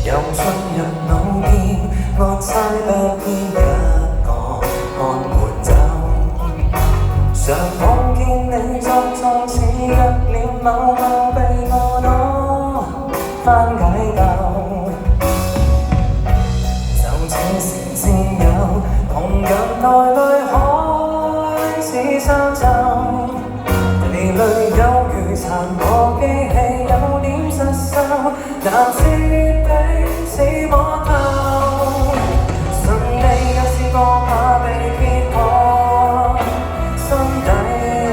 又進入腦店，按猜不偏一個看沒走。常望見你作狀似入了某某被我攞翻解救，就似是自由，同樣內裏開始相奏，地裏有如殘破機器，有點失收，難徹底似摸透。順利有試過怕被揭破，心底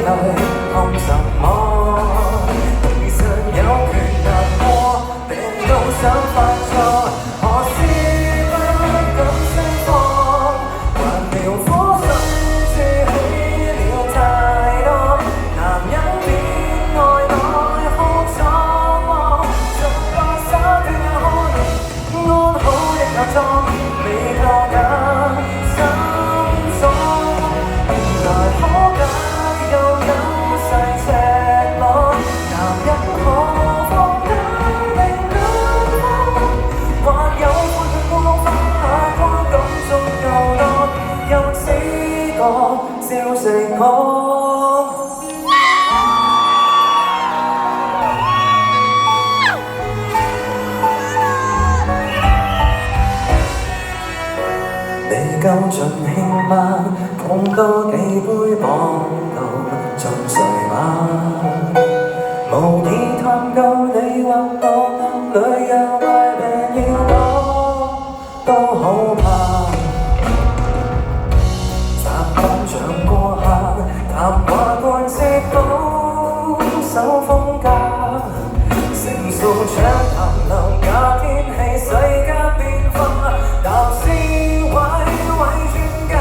裏看什麼？其實有權難過，病到想犯錯，何時不敢釋放？還療苦水儲起了太多，男人變愛來哭錯望，像個灑脱也可安好的假裝，未夠假心爽。原來可解又有細赤裸，男人可放假令兩方，還有半日過分下過感觸又多，又只覺照成我。未夠盡興嗎？碰多幾杯綁到盡睡嗎？無意探究你或我夢裏有壞病要躲，都好怕。習慣像過客，談話貫徹保守風格，成熟暢談論假天氣世間變化，談是毀毀專家。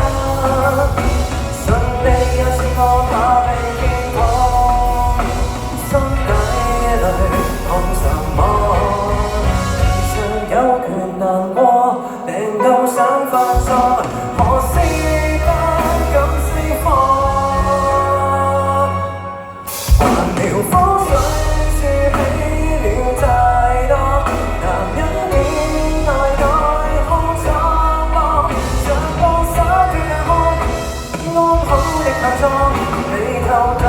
順利有試過怕被揭破，心底裏看什麼？其實有權難過，病到想犯錯，何時不敢釋放？還療苦水儲起了太多，男人變內內哭錯望，像個灑脱也可安好的假裝，未夠得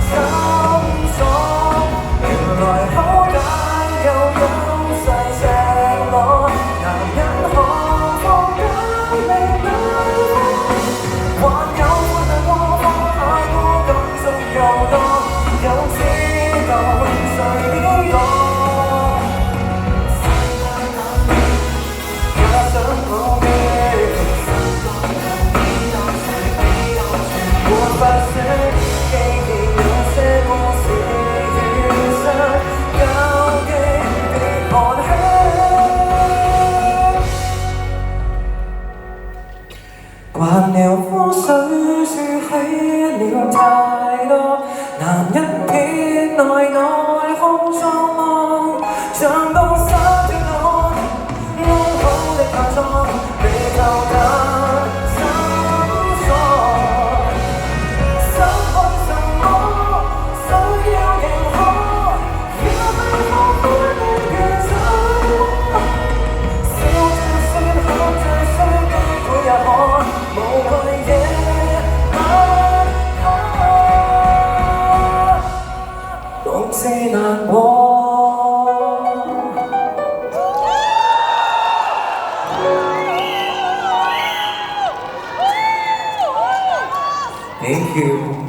心爽。原來可解又有細赤裸，男人可放假令兩方，還有半日過放下過感觸又多，又知道誰邊個？也想抱記，沒法捨，記起有些故事與傷，交記別看輕。還療苦水儲起了太多，男人偏內內哭錯望，像個灑脱漢，安好的假裝，未夠假心爽。想看什麼？想要認可，也未放開你嘅手。笑着說好再衰，每日可無懼野蠻，獨自難過。Thank you.